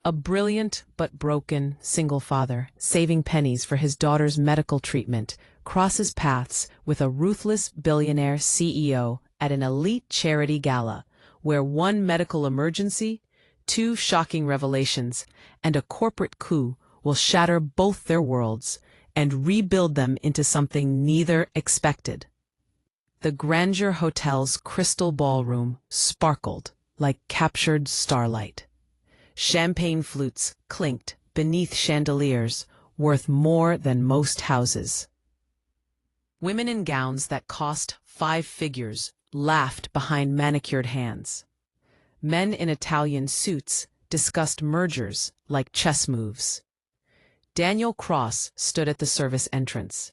A brilliant but broken single father, saving pennies for his daughter's medical treatment, crosses paths with a ruthless billionaire CEO at an elite charity gala, where one medical emergency, two shocking revelations, and a corporate coup will shatter both their worlds and rebuild them into something neither expected. The Grandeur Hotel's crystal ballroom sparkled like captured starlight. Champagne flutes clinked beneath chandeliers worth more than most houses. Women in gowns that cost 5 figures laughed behind manicured hands. Men in Italian suits discussed mergers like chess moves. Daniel Cross stood at the service entrance,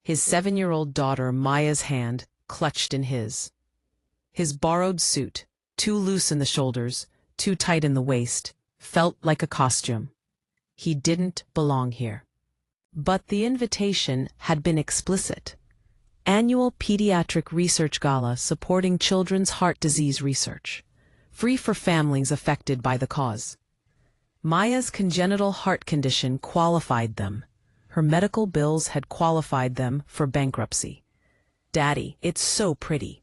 his 7-year-old daughter Maya's hand clutched in his. His borrowed suit, too loose in the shoulders, too tight in the waist, felt like a costume. He didn't belong here. But the invitation had been explicit. Annual Pediatric Research Gala supporting children's heart disease research, free for families affected by the cause. Maya's congenital heart condition qualified them. Her medical bills had qualified them for bankruptcy. "Daddy, it's so pretty,"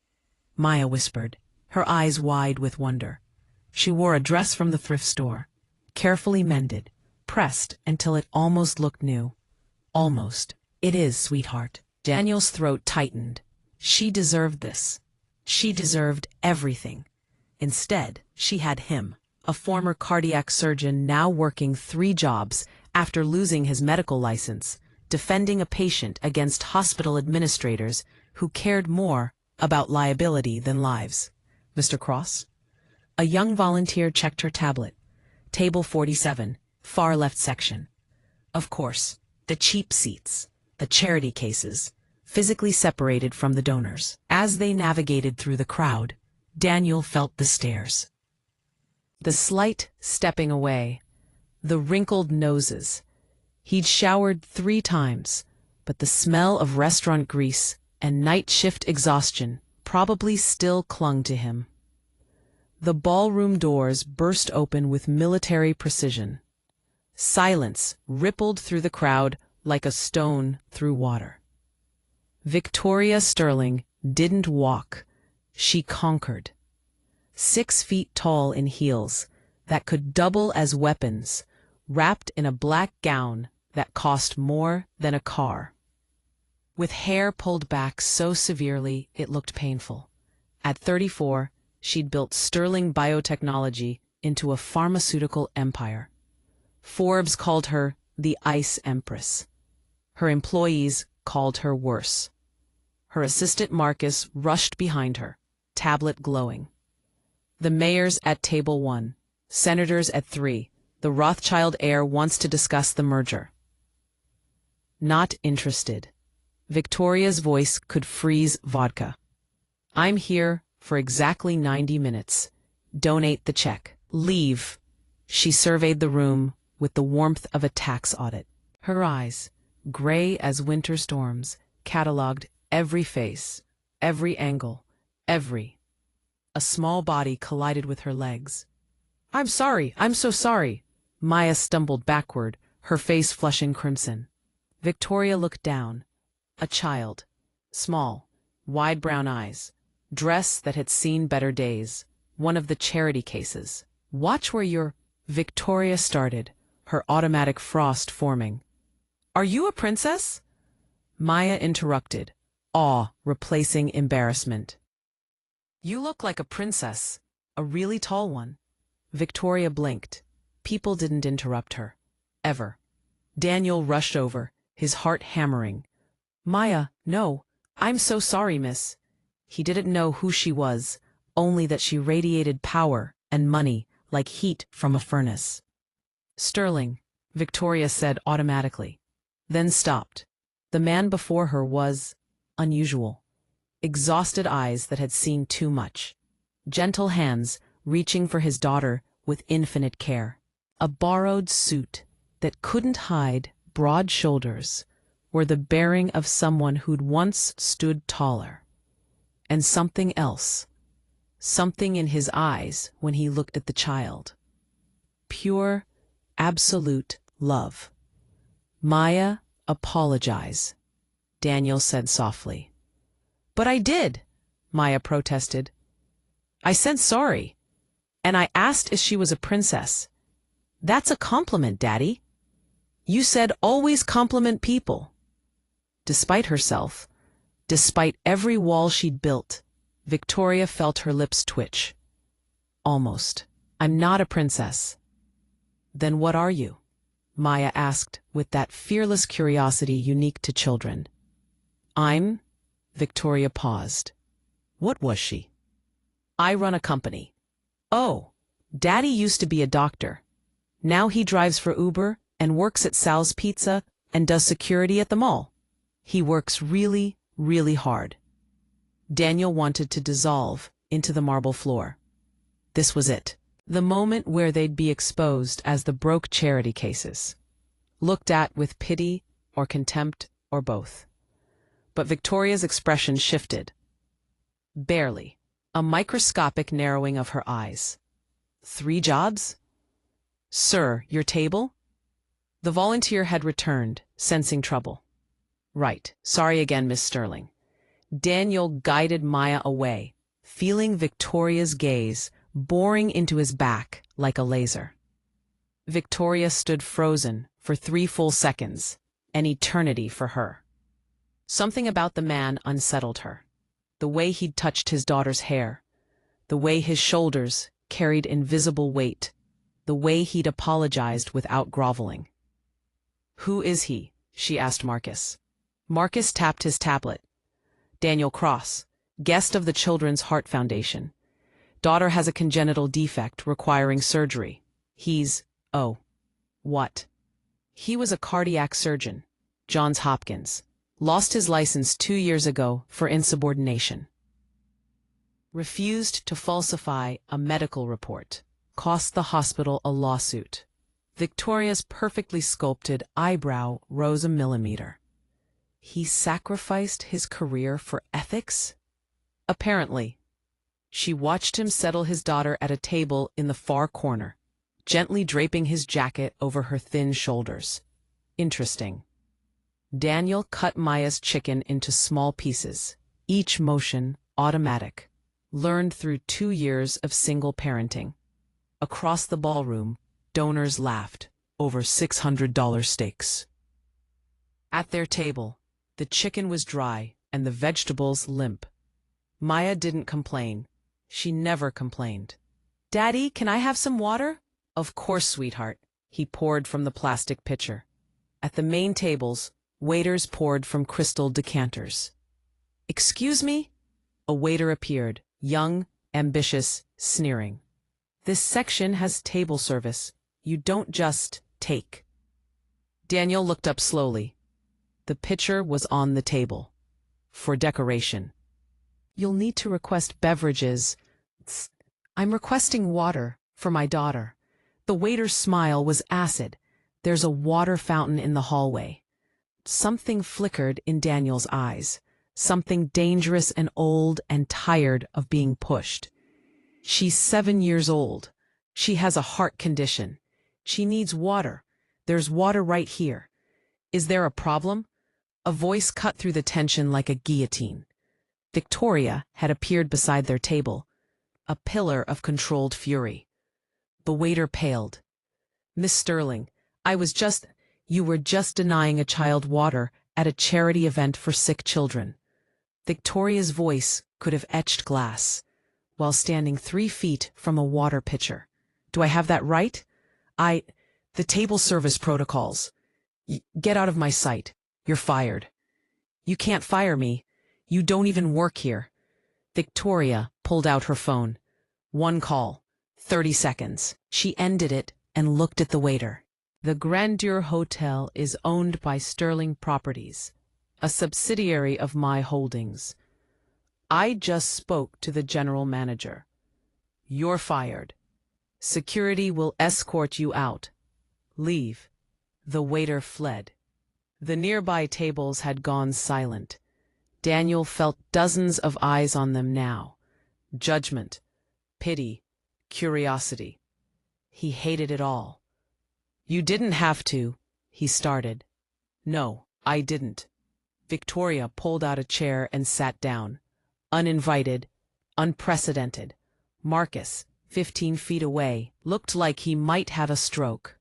Maya whispered, her eyes wide with wonder. She wore a dress from the thrift store, carefully mended, pressed until it almost looked new. "Almost. It is, sweetheart." Daniel's throat tightened. She deserved this. She deserved everything. Instead, she had him, a former cardiac surgeon now working 3 jobs after losing his medical license, defending a patient against hospital administrators who cared more about liability than lives. "Mr. Cross?" A young volunteer checked her tablet. "Table 47, far left section." Of course, the cheap seats, the charity cases, physically separated from the donors. As they navigated through the crowd, Daniel felt the stares. The slight stepping away, the wrinkled noses. He'd showered 3 times, but the smell of restaurant grease and night shift exhaustion probably still clung to him. The ballroom doors burst open with military precision. Silence rippled through the crowd like a stone through water. Victoria Sterling didn't walk. She conquered. 6 feet tall in heels that could double as weapons, wrapped in a black gown that cost more than a car. With hair pulled back so severely it looked painful. At 34, she'd built Sterling Biotechnology into a pharmaceutical empire. Forbes called her the Ice Empress. Her employees called her worse. Her assistant Marcus rushed behind her, tablet glowing. "The mayor's at table 1, senators at 3. The Rothschild heir wants to discuss the merger." "Not interested." Victoria's voice could freeze vodka. "I'm here for exactly 90 minutes. Donate the check. Leave." She surveyed the room with the warmth of a tax audit. Her eyes, gray as winter storms, catalogued every face, every angle, every. A small body collided with her legs. "I'm sorry, I'm so sorry." Maya stumbled backward, her face flushing crimson. Victoria looked down. A child, small, wide brown eyes, dress that had seen better days, one of the charity cases. "Watch where you're—" Victoria started, her automatic frost forming. "Are you a princess?" Maya interrupted, awe replacing embarrassment. "You look like a princess, a really tall one." Victoria blinked. People didn't interrupt her. Ever. Daniel rushed over, his heart hammering. "Maya, no, I'm so sorry, miss." He didn't know who she was, only that she radiated power and money like heat from a furnace. "Sterling," Victoria said automatically, then stopped. The man before her was unusual. Exhausted eyes that had seen too much. Gentle hands reaching for his daughter with infinite care. A borrowed suit that couldn't hide broad shoulders were the bearing of someone who'd once stood taller. And something else. Something in his eyes when he looked at the child. Pure, absolute love. Maya, apologize, Daniel said softly. But I did, Maya protested. I said sorry, and I asked if she was a princess. That's a compliment, Daddy. You said always compliment people. Despite herself, despite every wall she'd built, Victoria felt her lips twitch. Almost. I'm not a princess. Then what are you? Maya asked with that fearless curiosity unique to children. Victoria paused. What was she? I run a company. Oh, Daddy used to be a doctor. Now he drives for Uber and works at Sal's Pizza and does security at the mall. He works really, really hard. Daniel wanted to dissolve into the marble floor. This was it. The moment where they'd be exposed as the broke charity cases. Looked at with pity or contempt or both. But Victoria's expression shifted. Barely. A microscopic narrowing of her eyes. 3 jobs? Sir, your table? The volunteer had returned, sensing trouble. Right. Sorry again, Miss Sterling. Daniel guided Maya away, feeling Victoria's gaze boring into his back like a laser. Victoria stood frozen for 3 full seconds, an eternity for her. Something about the man unsettled her. The way he'd touched his daughter's hair, the way his shoulders carried invisible weight, the way he'd apologized without groveling. Who is he? She asked Marcus. Marcus tapped his tablet. Daniel Cross, guest of the Children's Heart Foundation. Daughter has a congenital defect requiring surgery. He's, oh. What? He was a cardiac surgeon, Johns Hopkins. Lost his license 2 years ago for insubordination. Refused to falsify a medical report. Cost the hospital a lawsuit. Victoria's perfectly sculpted eyebrow rose a millimeter. He sacrificed his career for ethics? Apparently. She watched him settle his daughter at a table in the far corner, gently draping his jacket over her thin shoulders. Interesting. Daniel cut Maya's chicken into small pieces, each motion automatic, learned through 2 years of single parenting. Across the ballroom, donors laughed over $600 steaks. At their table, the chicken was dry and the vegetables limp. Maya didn't complain. She never complained. Daddy, can I have some water? Of course, sweetheart. He poured from the plastic pitcher. At the main tables, waiters poured from crystal decanters. Excuse me? A waiter appeared, young, ambitious, sneering. This section has table service. You don't just take. Daniel looked up slowly. The pitcher was on the table. For decoration. You'll need to request beverages. I'm requesting water for my daughter. The waiter's smile was acid. There's a water fountain in the hallway. Something flickered in Daniel's eyes. Something dangerous and old and tired of being pushed. She's 7 years old. She has a heart condition. She needs water. There's water right here. Is there a problem? A voice cut through the tension like a guillotine. Victoria had appeared beside their table, a pillar of controlled fury. The waiter paled. Miss Sterling, you were just denying a child water at a charity event for sick children. Victoria's voice could have etched glass, while standing 3 feet from a water pitcher. Do I have that right? The table service protocols. Get out of my sight. You're fired. You can't fire me. You don't even work here. Victoria pulled out her phone. 1 call. 30 seconds. She ended it and looked at the waiter. The Grandeur Hotel is owned by Sterling Properties, a subsidiary of my holdings. I just spoke to the general manager. You're fired. Security will escort you out. Leave. The waiter fled. The nearby tables had gone silent. Daniel felt dozens of eyes on them now. Judgment, pity, curiosity. He hated it all. You didn't have to, he started. No, I didn't. Victoria pulled out a chair and sat down. Uninvited, unprecedented. Marcus, 15 feet away, looked like he might have a stroke.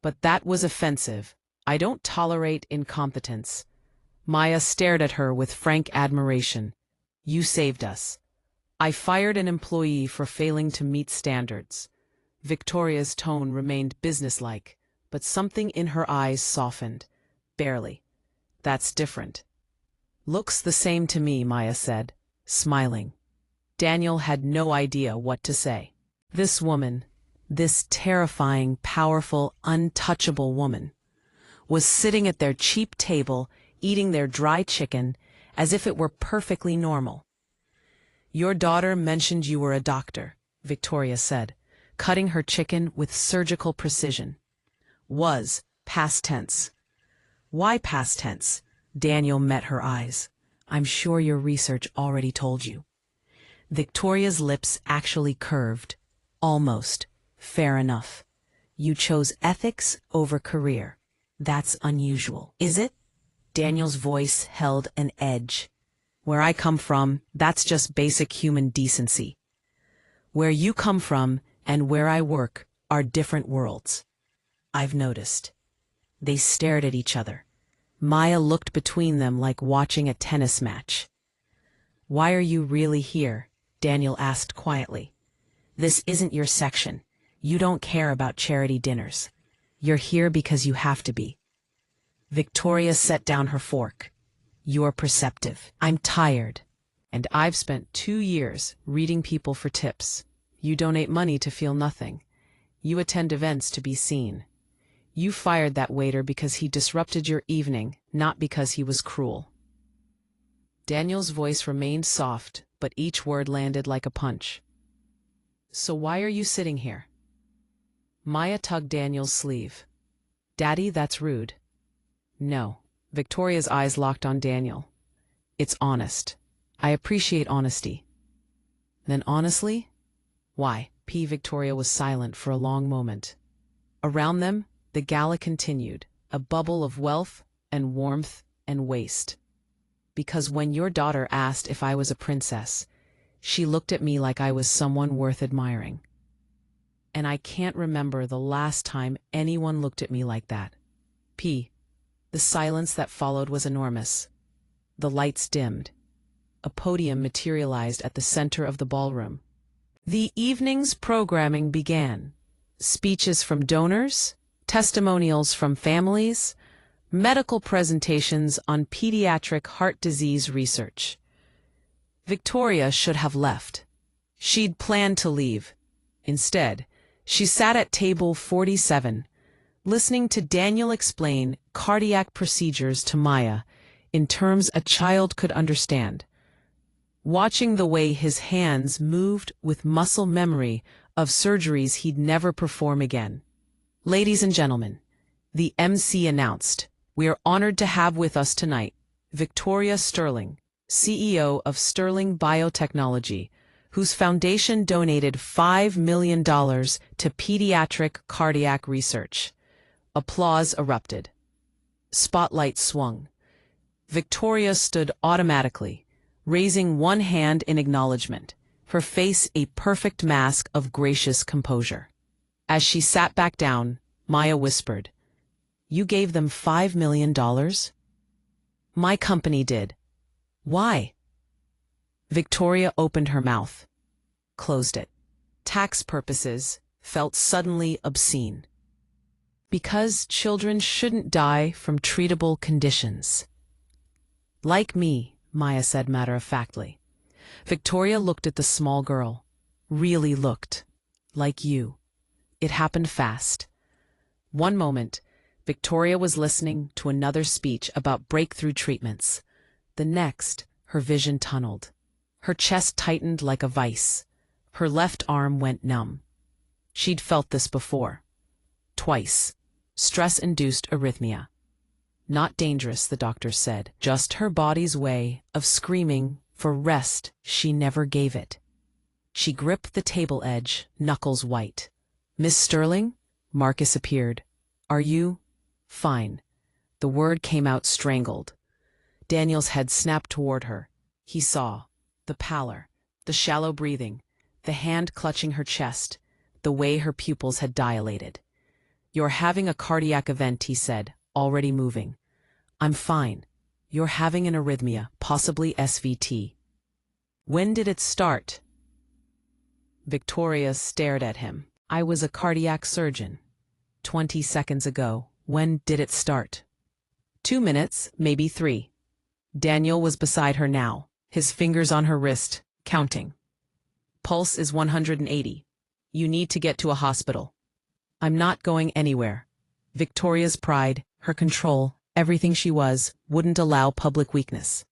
But that was offensive. I don't tolerate incompetence. Maya stared at her with frank admiration. You saved us. I fired an employee for failing to meet standards. Victoria's tone remained businesslike, but something in her eyes softened. Barely. That's different. Looks the same to me, Maya said, smiling. Daniel had no idea what to say. This woman, this terrifying, powerful, untouchable woman, was sitting at their cheap table, eating their dry chicken, as if it were perfectly normal. Your daughter mentioned you were a doctor, Victoria said, cutting her chicken with surgical precision. Was, past tense. Why past tense? Daniel met her eyes. I'm sure your research already told you. Victoria's lips actually curved. Almost. Fair enough. You chose ethics over career. That's unusual. Is it? Daniel's voice held an edge. Where I come from, that's just basic human decency. Where you come from and where I work are different worlds. I've noticed. They stared at each other. Maya looked between them like watching a tennis match. Why are you really here? Daniel asked quietly. This isn't your section. You don't care about charity dinners. You're here because you have to be. Victoria set down her fork. You're perceptive. I'm tired. And I've spent 2 years reading people for tips. You donate money to feel nothing. You attend events to be seen. You fired that waiter because he disrupted your evening, not because he was cruel. Daniel's voice remained soft, but each word landed like a punch. So why are you sitting here? Maya tugged Daniel's sleeve. Daddy, that's rude. No. Victoria's eyes locked on Daniel. It's honest. I appreciate honesty. Then honestly? Why? Victoria was silent for a long moment. Around them, the gala continued, a bubble of wealth and warmth and waste. Because when your daughter asked if I was a princess, she looked at me like I was someone worth admiring. And I can't remember the last time anyone looked at me like that. The silence that followed was enormous. The lights dimmed. A podium materialized at the center of the ballroom. The evening's programming began. Speeches from donors, testimonials from families, medical presentations on pediatric heart disease research. Victoria should have left. She'd planned to leave. Instead, she sat at table 47, listening to Daniel explain cardiac procedures to Maya in terms a child could understand, watching the way his hands moved with muscle memory of surgeries he'd never perform again. Ladies and gentlemen, the MC announced, we are honored to have with us tonight Victoria Sterling, CEO of Sterling Biotechnology, whose foundation donated $5 million to pediatric cardiac research. Applause erupted. Spotlight swung. Victoria stood automatically, raising one hand in acknowledgement, her face a perfect mask of gracious composure. As she sat back down, Maya whispered, You gave them $5 million? My company did. Why? Victoria opened her mouth, closed it. Tax purposes felt suddenly obscene. Because children shouldn't die from treatable conditions. Like me, Maya said matter-of-factly. Victoria looked at the small girl. Really looked. Like you. It happened fast. One moment, Victoria was listening to another speech about breakthrough treatments. The next, her vision tunneled. Her chest tightened like a vice. Her left arm went numb. She'd felt this before. Twice. Stress-induced arrhythmia. Not dangerous, the doctor said. Just her body's way of screaming for rest she never gave it. She gripped the table edge, knuckles white. Miss Sterling? Marcus appeared. Are you? Fine. The word came out strangled. Daniel's head snapped toward her. He saw the pallor, the shallow breathing, the hand clutching her chest, the way her pupils had dilated. You're having a cardiac event, he said, already moving. I'm fine. You're having an arrhythmia, possibly SVT. When did it start? Victoria stared at him. I was a cardiac surgeon. 20 seconds ago. When did it start? 2 minutes, maybe 3. Daniel was beside her now, his fingers on her wrist, counting. Pulse is 180. You need to get to a hospital. I'm not going anywhere. Victoria's pride, her control, everything she was, wouldn't allow public weakness.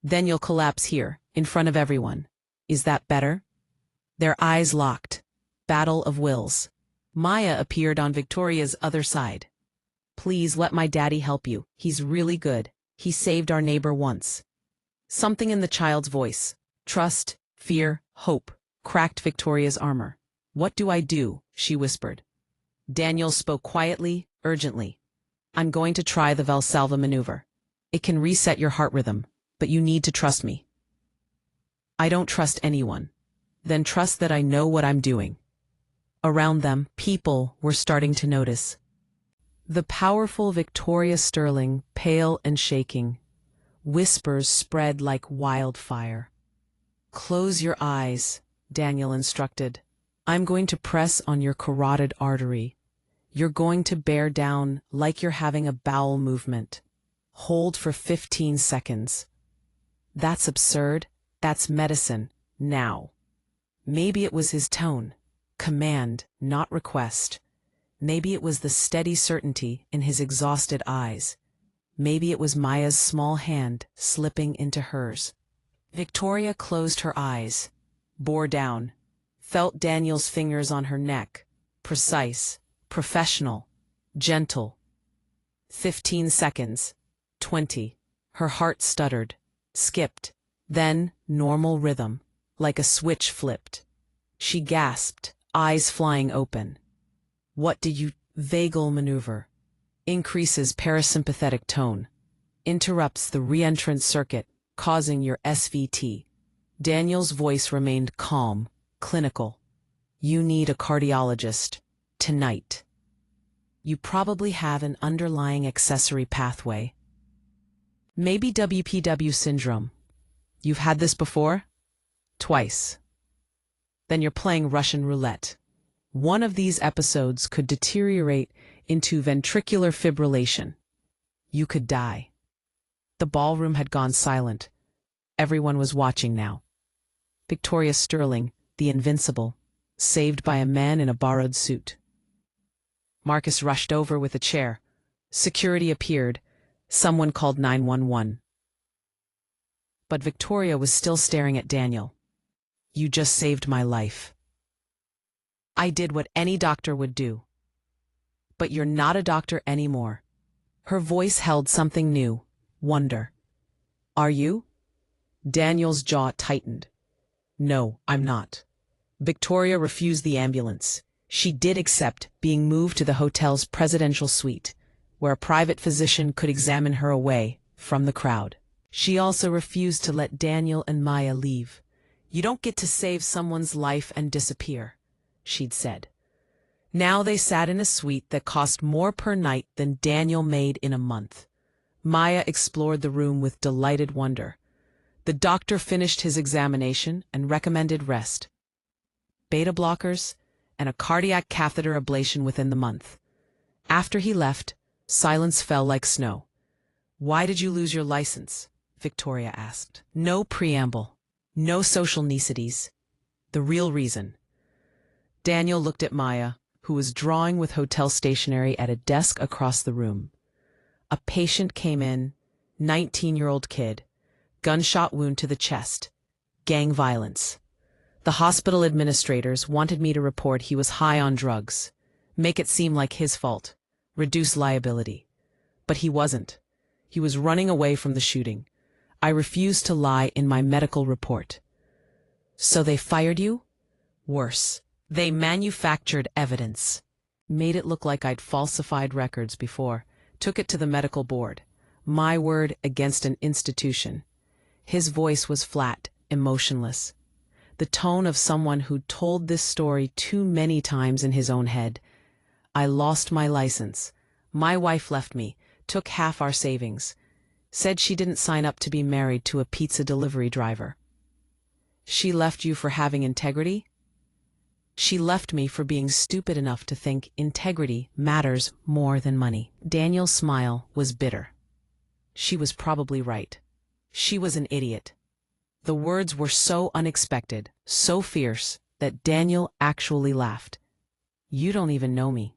Then you'll collapse here, in front of everyone. Is that better? Their eyes locked. Battle of wills. Maya appeared on Victoria's other side. Please let my daddy help you. He's really good. He saved our neighbor once. Something in the child's voice, trust, fear, hope, cracked Victoria's armor. What do I do? She whispered. Daniel spoke quietly, urgently. I'm going to try the Valsalva maneuver. It can reset your heart rhythm, but you need to trust me. I don't trust anyone. Then trust that I know what I'm doing. Around them, people were starting to notice. The powerful Victoria Sterling, pale and shaking. Whispers spread like wildfire. Close your eyes, Daniel instructed. I'm going to press on your carotid artery. You're going to bear down like you're having a bowel movement. Hold for 15 seconds. That's absurd. That's medicine. Now. Maybe it was his tone. Command, not request. Maybe it was the steady certainty in his exhausted eyes. Maybe it was Maya's small hand slipping into hers. Victoria closed her eyes, bore down, felt Daniel's fingers on her neck, precise, professional, gentle. 15 seconds, 20. Her heart stuttered, skipped, then normal rhythm, like a switch flipped. She gasped, eyes flying open. What did you... Vagal maneuver. Increases parasympathetic tone. Interrupts the reentrant circuit, causing your SVT. Daniel's voice remained calm, clinical. You need a cardiologist. Tonight. You probably have an underlying accessory pathway. Maybe WPW syndrome. You've had this before? Twice. Then you're playing Russian roulette. One of these episodes could deteriorate into ventricular fibrillation. You could die. The ballroom had gone silent. Everyone was watching now. Victoria Sterling, the invincible, saved by a man in a borrowed suit. Marcus rushed over with a chair. Security appeared. Someone called 911. But Victoria was still staring at Daniel. You just saved my life. I did what any doctor would do. But you're not a doctor anymore. Her voice held something new, wonder. Are you? Daniel's jaw tightened. No, I'm not. Victoria refused the ambulance. She did accept being moved to the hotel's presidential suite, where a private physician could examine her away from the crowd. She also refused to let Daniel and Maya leave. You don't get to save someone's life and disappear, she'd said. Now they sat in a suite that cost more per night than Daniel made in a month. Maya explored the room with delighted wonder. The doctor finished his examination and recommended rest. Beta blockers and a cardiac catheter ablation within the month. After he left, silence fell like snow. Why did you lose your license? Victoria asked. No preamble. No social niceties. The real reason. Daniel looked at Maya, who was drawing with hotel stationery at a desk across the room. A patient came in, 19-year-old kid, gunshot wound to the chest, gang violence. The hospital administrators wanted me to report he was high on drugs, make it seem like his fault, reduce liability. But he wasn't. He was running away from the shooting. I refused to lie in my medical report. So they fired you? Worse, they manufactured evidence. Made it look like I'd falsified records before. Took it to the medical board. My word against an institution. His voice was flat, emotionless. The tone of someone who'd told this story too many times in his own head. I lost my license. My wife left me, took half our savings. Said she didn't sign up to be married to a pizza delivery driver. She left you for having integrity? She left me for being stupid enough to think integrity matters more than money. Daniel's smile was bitter. She was probably right. She was an idiot. The words were so unexpected, so fierce, that Daniel actually laughed. You don't even know me.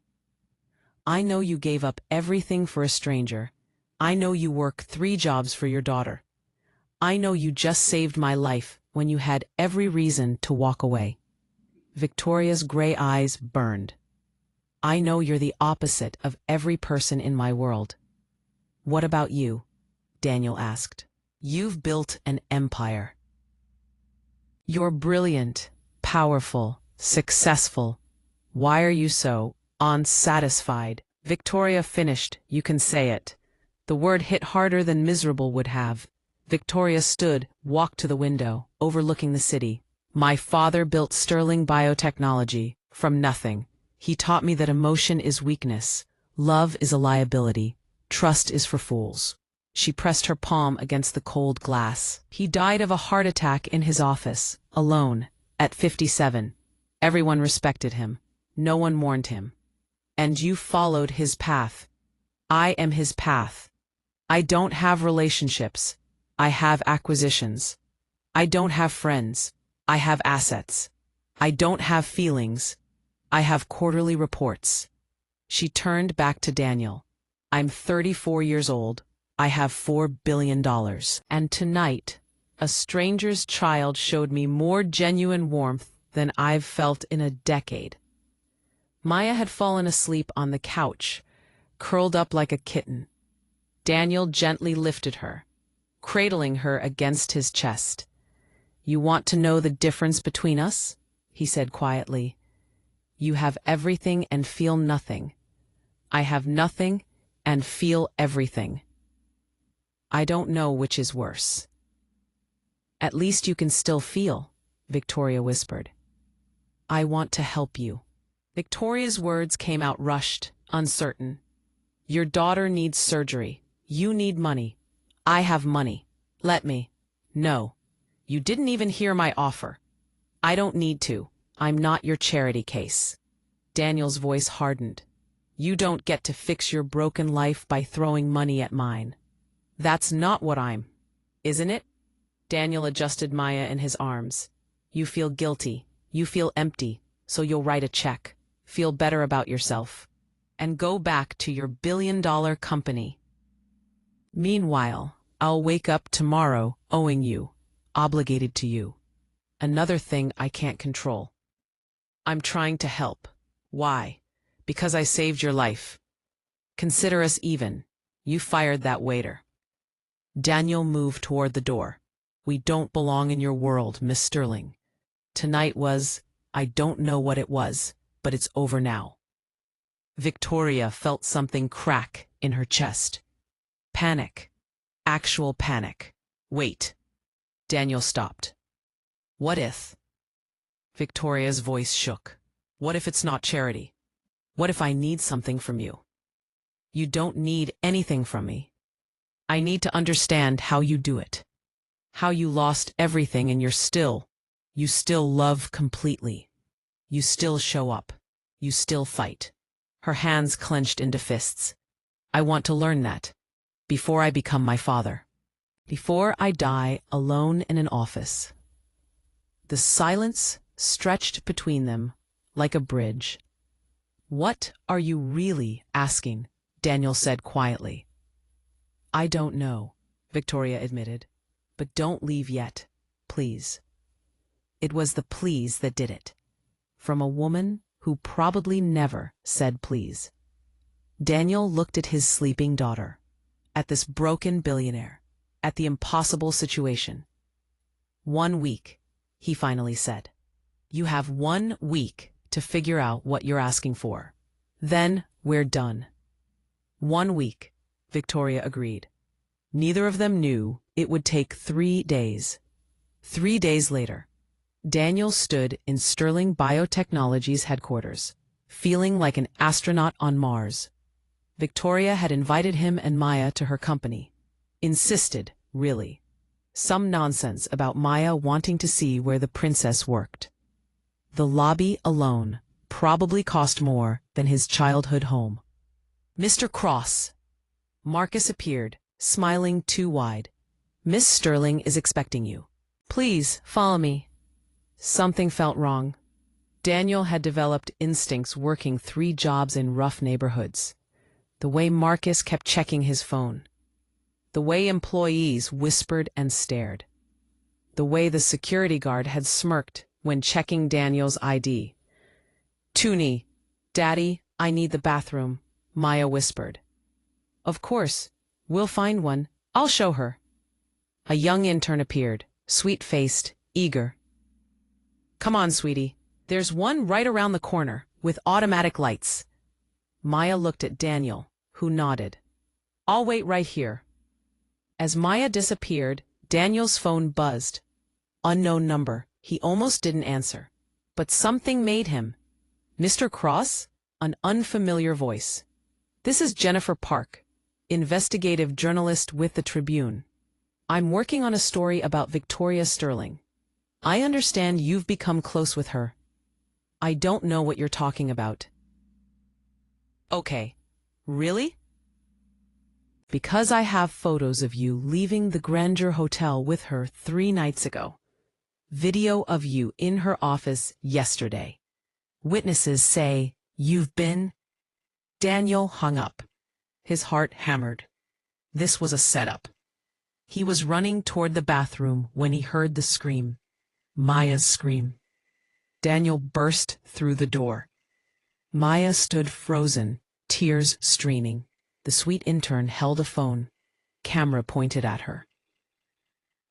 I know you gave up everything for a stranger. I know you work 3 jobs for your daughter. I know you just saved my life when you had every reason to walk away. Victoria's gray eyes burned. I know you're the opposite of every person in my world. What about you? Daniel asked. You've built an empire. You're brilliant, powerful, successful. Why are you so unsatisfied? Victoria finished, you can say it. The word hit harder than miserable would have. Victoria stood, walked to the window, overlooking the city. My father built sterling biotechnology from nothing. He taught me that emotion is weakness. Love is a liability. Trust is for fools. She pressed her palm against the cold glass. He died of a heart attack in his office, alone, at 57. Everyone respected him. No one mourned him. And you followed his path. I am his path. I don't have relationships. I have acquisitions. I don't have friends. I have assets. I don't have feelings. I have quarterly reports. She turned back to Daniel. I'm 34 years old. I have $4 billion. And tonight, a stranger's child showed me more genuine warmth than I've felt in a decade. Maya had fallen asleep on the couch, curled up like a kitten. Daniel gently lifted her, cradling her against his chest. You want to know the difference between us? He said quietly. You have everything and feel nothing. I have nothing and feel everything. I don't know which is worse. At least you can still feel, Victoria whispered. I want to help you. Victoria's words came out rushed, uncertain. Your daughter needs surgery. You need money. I have money. Let me. No. You didn't even hear my offer. I don't need to. I'm not your charity case. Daniel's voice hardened. You don't get to fix your broken life by throwing money at mine. That's not what I'm. Isn't it? Daniel adjusted Maya in his arms. You feel guilty. You feel empty. So you'll write a check. Feel better about yourself. And go back to your billion-dollar company. Meanwhile, I'll wake up tomorrow owing you. Obligated to you. Another thing I can't control. I'm trying to help. Why? Because I saved your life. Consider us even. You fired that waiter. Daniel moved toward the door. We don't belong in your world, Miss Sterling. Tonight was, I don't know what it was, but it's over now. Victoria felt something crack in her chest. Panic. Actual panic. Wait. Daniel stopped. What if? Victoria's voice shook. What if it's not charity? What if I need something from you? You don't need anything from me. I need to understand how you do it. How you lost everything and you still love completely. You still show up. You still fight. Her hands clenched into fists. I want to learn that. Before I become my father. Before I die alone in an office. The silence stretched between them like a bridge. What are you really asking? Daniel said quietly. I don't know, Victoria admitted. But don't leave yet, please. It was the please that did it. From a woman who probably never said please. Daniel looked at his sleeping daughter, at this broken billionaire, at the impossible situation. 1 week, he finally said. You have 1 week to figure out what you're asking for. Then, we're done. 1 week, Victoria agreed. Neither of them knew it would take 3 days. 3 days later, Daniel stood in Sterling Biotechnologies headquarters, feeling like an astronaut on Mars. Victoria had invited him and Maya to her company. Insisted, really. Some nonsense about Maya wanting to see where the princess worked. The lobby alone probably cost more than his childhood home. Mr. Cross. Marcus appeared, smiling too wide. Miss Sterling is expecting you. Please, follow me. Something felt wrong. Daniel had developed instincts working 3 jobs in rough neighborhoods. The way Marcus kept checking his phone. The way employees whispered and stared. The way the security guard had smirked when checking Daniel's ID. Toonie, Daddy, I need the bathroom, Maya whispered. Of course, we'll find one. I'll show her. A young intern appeared, sweet-faced, eager. Come on, sweetie. There's one right around the corner, with automatic lights. Maya looked at Daniel, who nodded. I'll wait right here. As Maya disappeared, Daniel's phone buzzed. Unknown number. He almost didn't answer. But something made him. Mr. Cross? An unfamiliar voice. This is Jennifer Park, investigative journalist with the Tribune. I'm working on a story about Victoria Sterling. I understand you've become close with her. I don't know what you're talking about. Okay. Really? Because I have photos of you leaving the Grandeur Hotel with her 3 nights ago. Video of you in her office yesterday. Witnesses say you've been... Daniel hung up. His heart hammered. This was a setup. He was running toward the bathroom when he heard the scream. Maya's scream. Daniel burst through the door. Maya stood frozen, tears streaming. The sweet intern held a phone. Camera pointed at her.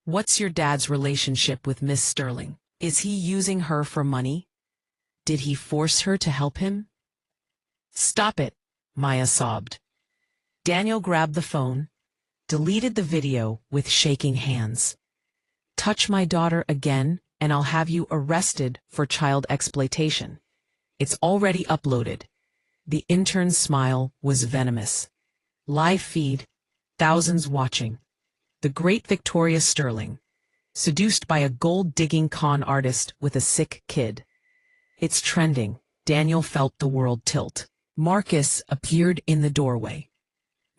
What's your dad's relationship with Miss Sterling? Is he using her for money? Did he force her to help him? Stop it, Maya sobbed. Daniel grabbed the phone, deleted the video with shaking hands. Touch my daughter again, and I'll have you arrested for child exploitation. It's already uploaded. The intern's smile was venomous. Live feed, thousands watching. The great Victoria Sterling, seduced by a gold-digging con artist with a sick kid. It's trending. Daniel felt the world tilt. Marcus appeared in the doorway.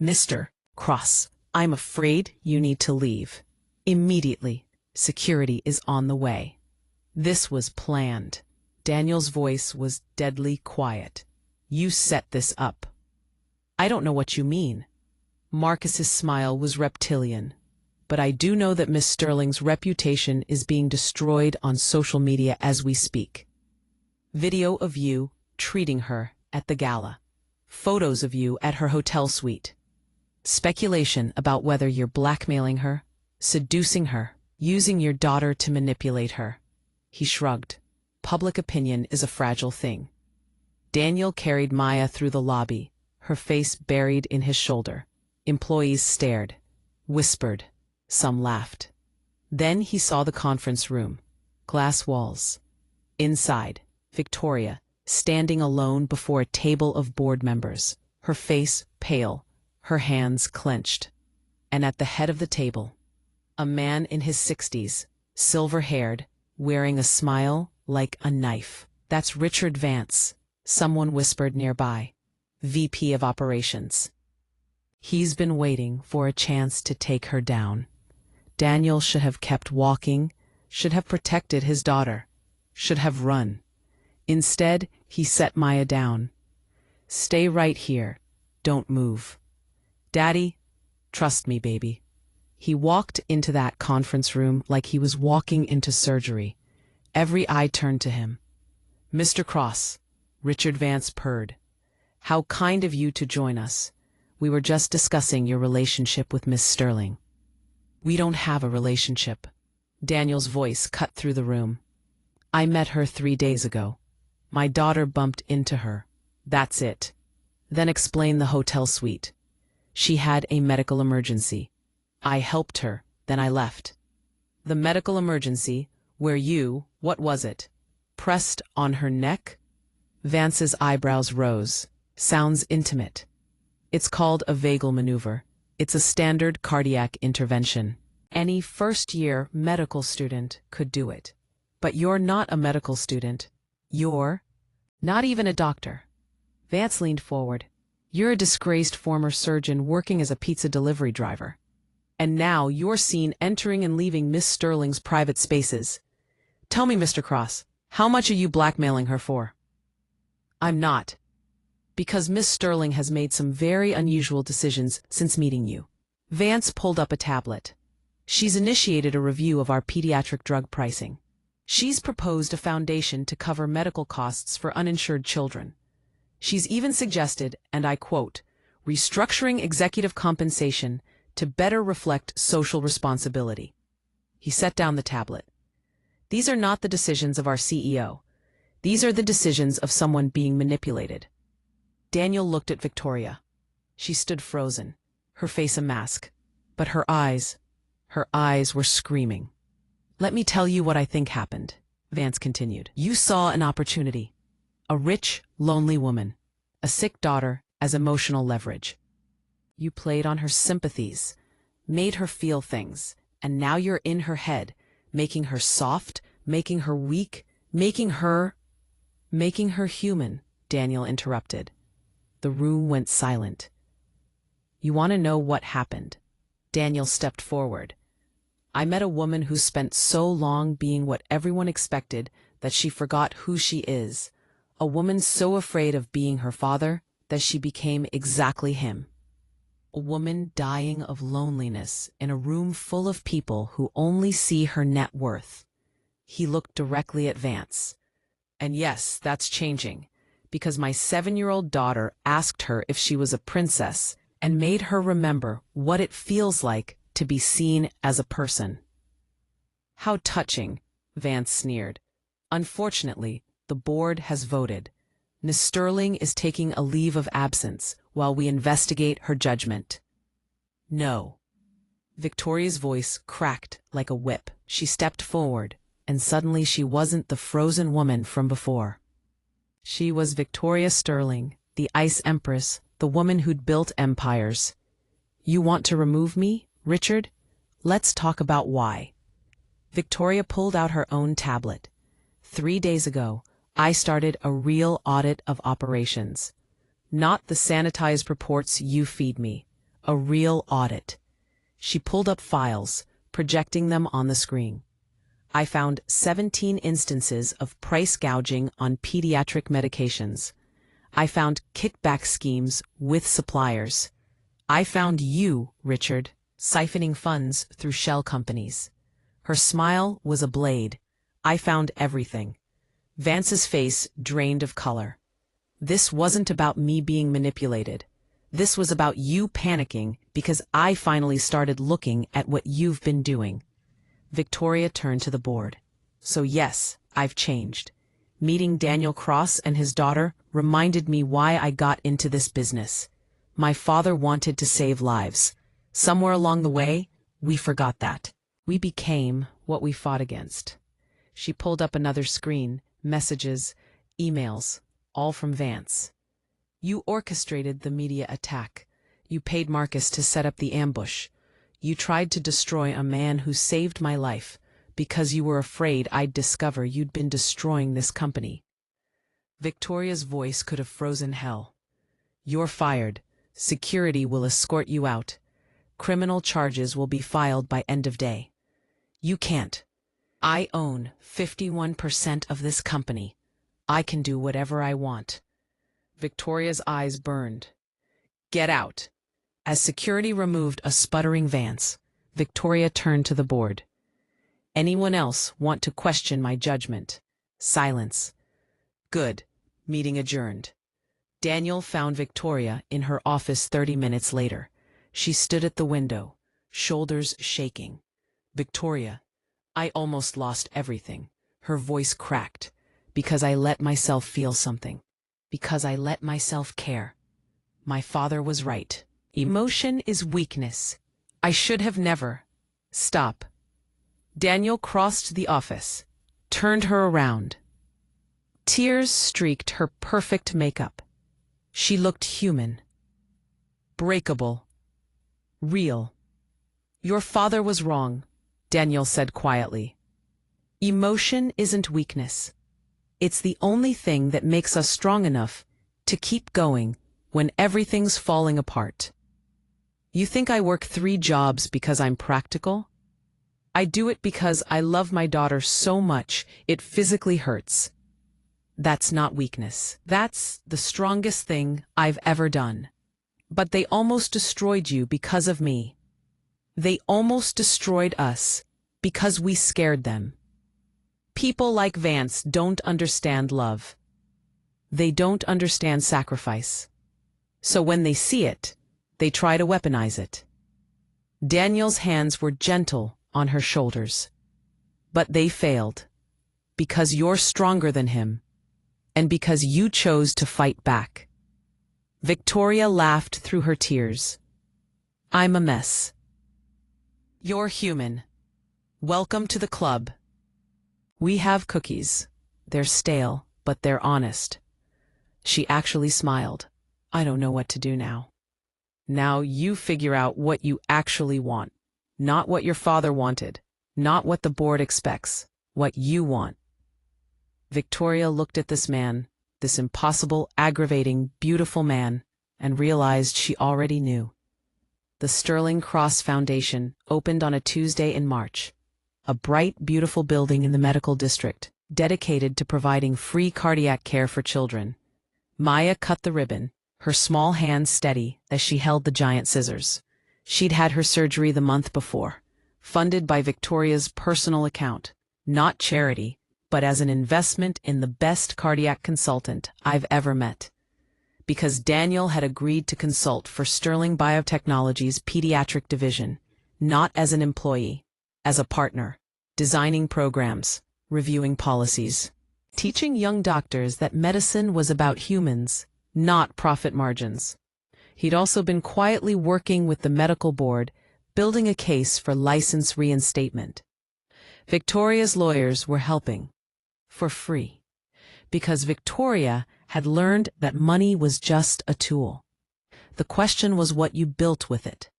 Mr. Cross, I'm afraid you need to leave. Immediately. Security is on the way. This was planned. Daniel's voice was deadly quiet. You set this up. I don't know what you mean. Marcus's smile was reptilian. But I do know that Miss Sterling's reputation is being destroyed on social media as we speak. Video of you treating her at the gala. Photos of you at her hotel suite. Speculation about whether you're blackmailing her, seducing her, using your daughter to manipulate her. He shrugged. Public opinion is a fragile thing. Daniel carried Maya through the lobby, her face buried in his shoulder. Employees stared, whispered, some laughed. Then he saw the conference room. Glass walls. Inside, Victoria, standing alone before a table of board members, her face pale, her hands clenched. And at the head of the table, a man in his 60s, silver-haired, wearing a smile like a knife. That's Richard Vance, someone whispered nearby. VP of Operations. He's been waiting for a chance to take her down. Daniel should have kept walking, should have protected his daughter, should have run. Instead, he set Maya down. Stay right here. Don't move. Daddy, trust me, baby. He walked into that conference room like he was walking into surgery. Every eye turned to him. Mr. Cross, Richard Vance purred. How kind of you to join us. We were just discussing your relationship with Miss Sterling. We don't have a relationship. Daniel's voice cut through the room. I met her 3 days ago. My daughter bumped into her. That's it. then explained the hotel suite. She had a medical emergency. I helped her, then I left. The medical emergency, where you, what was it? Pressed on her neck? Vance's eyebrows rose. Sounds intimate. It's called a vagal maneuver. It's a standard cardiac intervention. Any first-year medical student could do it. But you're not a medical student. You're not even a doctor. Vance leaned forward. You're a disgraced former surgeon working as a pizza delivery driver. And now you're seen entering and leaving Miss Sterling's private spaces. Tell me, Mr. Cross, how much are you blackmailing her for? I'm not. Because Miss Sterling has made some very unusual decisions since meeting you. Vance pulled up a tablet. She's initiated a review of our pediatric drug pricing. She's proposed a foundation to cover medical costs for uninsured children. She's even suggested, and I quote, restructuring executive compensation to better reflect social responsibility. He set down the tablet. These are not the decisions of our CEO. These are the decisions of someone being manipulated. Daniel looked at Victoria. She stood frozen, her face a mask, but her eyes were screaming. Let me tell you what I think happened, Vance continued. You saw an opportunity. A rich, lonely woman, a sick daughter as emotional leverage. You played on her sympathies, made her feel things, and now you're in her head, making her soft, making her weak, making her human, Daniel interrupted. The room went silent. You want to know what happened? Daniel stepped forward. I met a woman who spent so long being what everyone expected that she forgot who she is. A woman so afraid of being her father that she became exactly him. A woman dying of loneliness in a room full of people who only see her net worth. He looked directly at Vance. And yes, that's changing, because my 7-year-old daughter asked her if she was a princess and made her remember what it feels like to be seen as a person. How touching, Vance sneered. Unfortunately, the board has voted. Miss Sterling is taking a leave of absence while we investigate her judgment. No. Victoria's voice cracked like a whip. She stepped forward, and suddenly she wasn't the frozen woman from before. She was Victoria Sterling, the Ice Empress, the woman who'd built empires. You want to remove me, Richard? Let's talk about why. Victoria pulled out her own tablet. 3 days ago, I started a real audit of operations. Not the sanitized reports you feed me. A real audit. She pulled up files, projecting them on the screen. I found 17 instances of price gouging on pediatric medications. I found kickback schemes with suppliers. I found you, Richard, siphoning funds through shell companies. Her smile was a blade. I found everything. Vance's face drained of color. This wasn't about me being manipulated. This was about you panicking because I finally started looking at what you've been doing. Victoria turned to the board. So yes, I've changed. Meeting Daniel Cross and his daughter reminded me why I got into this business. My father wanted to save lives. Somewhere along the way, we forgot that. We became what we fought against. She pulled up another screen, messages, emails, all from Vance. You orchestrated the media attack. You paid Marcus to set up the ambush. You tried to destroy a man who saved my life because you were afraid I'd discover you'd been destroying this company. Victoria's voice could have frozen hell. You're fired. Security will escort you out. Criminal charges will be filed by end of day. You can't. I own 51% of this company. I can do whatever I want. Victoria's eyes burned. Get out. As security removed a sputtering Vance, Victoria turned to the board. Anyone else want to question my judgment? Silence. Good. Meeting adjourned. Daniel found Victoria in her office 30 minutes later. She stood at the window, shoulders shaking. Victoria, I almost lost everything. Her voice cracked. Because I let myself feel something. Because I let myself care. My father was right. Emotion is weakness. I should have never. Stop. Daniel crossed the office, turned her around. Tears streaked her perfect makeup. She looked human. Breakable. Real. Your father was wrong, Daniel said quietly. Emotion isn't weakness. It's the only thing that makes us strong enough to keep going when everything's falling apart. You think I work 3 jobs because I'm practical? I do it because I love my daughter so much it physically hurts. That's not weakness. That's the strongest thing I've ever done. But they almost destroyed you because of me. They almost destroyed us because we scared them. People like Vance don't understand love. They don't understand sacrifice. So when they see it, they try to weaponize it. Daniel's hands were gentle on her shoulders. But they failed. Because you're stronger than him. And because you chose to fight back. Victoria laughed through her tears. I'm a mess. You're human. Welcome to the club. We have cookies. They're stale, but they're honest. She actually smiled. I don't know what to do now. Now you figure out what you actually want. Not what your father wanted. Not what the board expects. What you want. Victoria looked at this man, this impossible, aggravating, beautiful man, and realized she already knew. The Sterling Cross Foundation opened on a Tuesday in March. A bright, beautiful building in the medical district, dedicated to providing free cardiac care for children. Maya cut the ribbon, her small hands steady as she held the giant scissors. She'd had her surgery the month before, funded by Victoria's personal account, not charity, but as an investment in the best cardiac consultant I've ever met. Because Daniel had agreed to consult for Sterling Biotechnology's pediatric division, not as an employee, as a partner, designing programs, reviewing policies, teaching young doctors that medicine was about humans, not profit margins. He'd also been quietly working with the medical board, building a case for license reinstatement. Victoria's lawyers were helping. For free. Because Victoria had learned that money was just a tool. The question was what you built with it.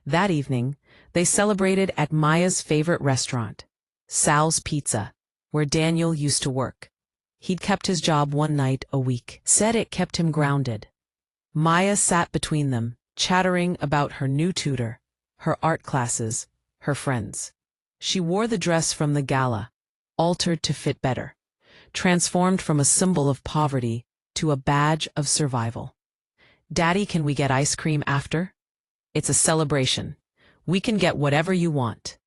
That evening, they celebrated at Maya's favorite restaurant, Sal's Pizza, where Daniel used to work. He'd kept his job 1 night a week, said it kept him grounded. Maya sat between them, chattering about her new tutor, her art classes, her friends. She wore the dress from the gala, altered to fit better, transformed from a symbol of poverty to a badge of survival. Daddy, can we get ice cream after? It's a celebration. We can get whatever you want.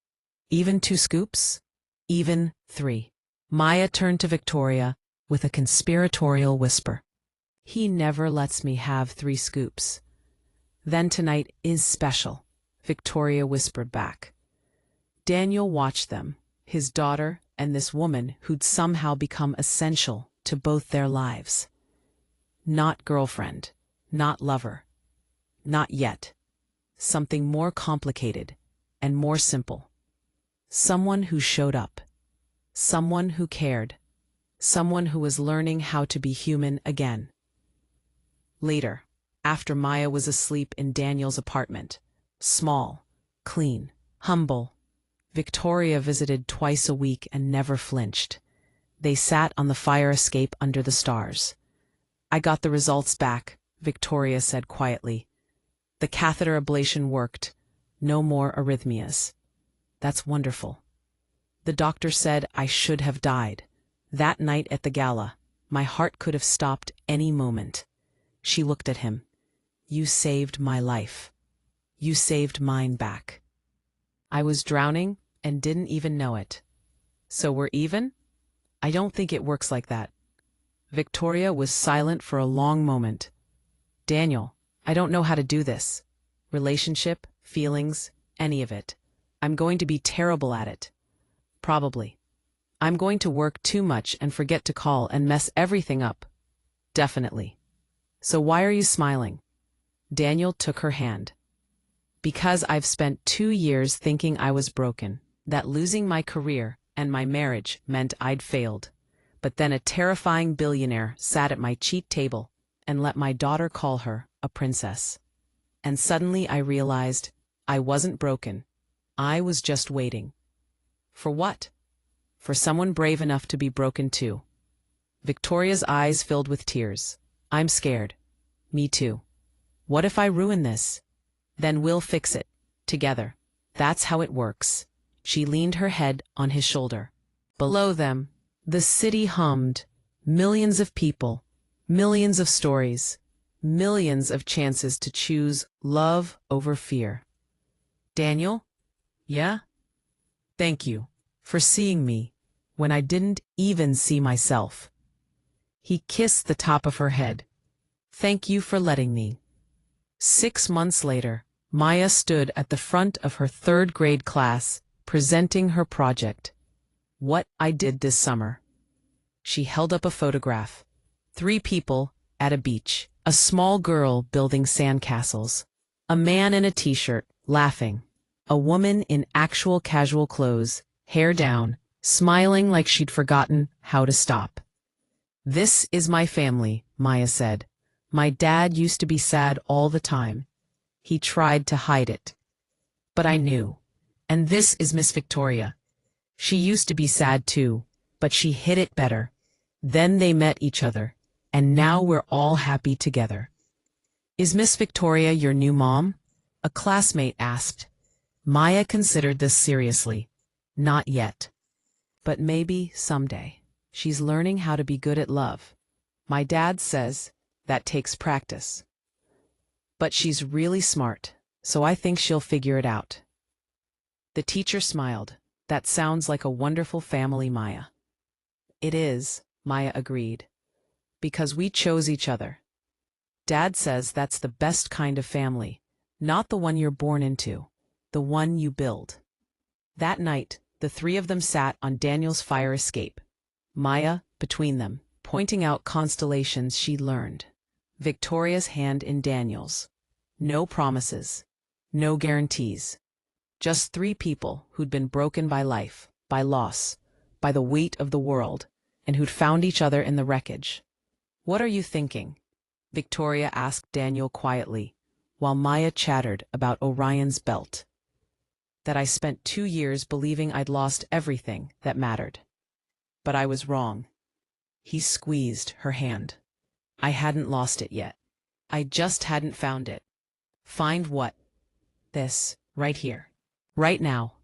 Even 2 scoops? Even 3. Maya turned to Victoria with a conspiratorial whisper. He never lets me have 3 scoops. Then tonight is special, Victoria whispered back. Daniel watched them, his daughter and this woman who'd somehow become essential to both their lives. Not girlfriend, not lover, not yet. Something more complicated and more simple. Someone who showed up. Someone who cared. Someone who was learning how to be human again. Later, after Maya was asleep in Daniel's apartment, small, clean, humble, Victoria visited twice a week and never flinched. They sat on the fire escape under the stars. I got the results back, Victoria said quietly. The catheter ablation worked. No more arrhythmias. That's wonderful. The doctor said I should have died. That night at the gala, my heart could have stopped any moment. She looked at him. You saved my life. You saved mine back. I was drowning and didn't even know it. So we're even? I don't think it works like that. Victoria was silent for a long moment. Daniel, I don't know how to do this. Relationship, feelings, any of it. I'm going to be terrible at it. Probably. I'm going to work too much and forget to call and mess everything up. Definitely. So why are you smiling? Daniel took her hand. Because I've spent 2 years thinking I was broken, that losing my career and my marriage meant I'd failed. But then a terrifying billionaire sat at my cheap table and let my daughter call her a princess. And suddenly I realized I wasn't broken. I was just waiting. For what? For someone brave enough to be broken too. Victoria's eyes filled with tears. I'm scared. Me too. What if I ruin this? Then we'll fix it. Together. That's how it works. She leaned her head on his shoulder. Below them, the city hummed. Millions of people. Millions of stories. Millions of chances to choose love over fear. Daniel? Yeah? Thank you for seeing me when I didn't even see myself. He kissed the top of her head. Thank you for letting me. 6 months later, Maya stood at the front of her third-grade class, presenting her project. What I did this summer. She held up a photograph. 3 people at a beach. A small girl building sandcastles. A man in a t-shirt, laughing. A woman in actual casual clothes, hair down, smiling like she'd forgotten how to stop. This is my family, Maya said. My dad used to be sad all the time. He tried to hide it. But I knew. And this is Miss Victoria. She used to be sad too, but she hid it better. Then they met each other, and now we're all happy together. Is Miss Victoria your new mom? A classmate asked. Maya considered this seriously. Not yet. But maybe someday. She's learning how to be good at love. My dad says that takes practice. But she's really smart, so I think she'll figure it out. The teacher smiled. That sounds like a wonderful family, Maya. It is, Maya agreed. Because we chose each other. Dad says that's the best kind of family, not the one you're born into, the one you build. That night, the 3 of them sat on Daniel's fire escape. Maya, between them, pointing out constellations she'd learned. Victoria's hand in Daniel's. No promises. No guarantees. Just 3 people who'd been broken by life, by loss, by the weight of the world, and who'd found each other in the wreckage. What are you thinking? Victoria asked Daniel quietly, while Maya chattered about Orion's belt. That I spent 2 years believing I'd lost everything that mattered. But I was wrong. He squeezed her hand. I hadn't lost it yet. I just hadn't found it. Find what? This, right here. Right now.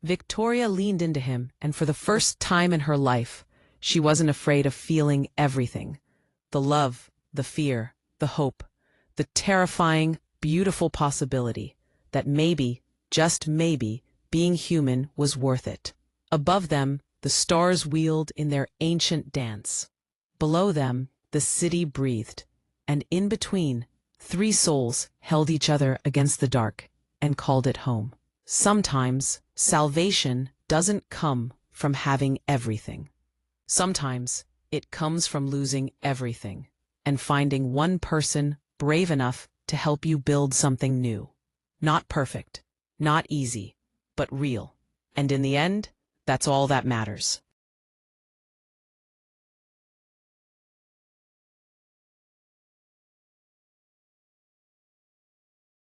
Victoria leaned into him, and for the first time in her life, she wasn't afraid of feeling everything. The love, the fear, the hope, the terrifying, beautiful possibility that maybe, just maybe, being human was worth it. Above them, the stars wheeled in their ancient dance. Below them, the city breathed, and in between, 3 souls held each other against the dark and called it home. Sometimes, salvation doesn't come from having everything. Sometimes, it comes from losing everything and finding one person brave enough to help you build something new. Not perfect, not easy, but real. And in the end, that's all that matters.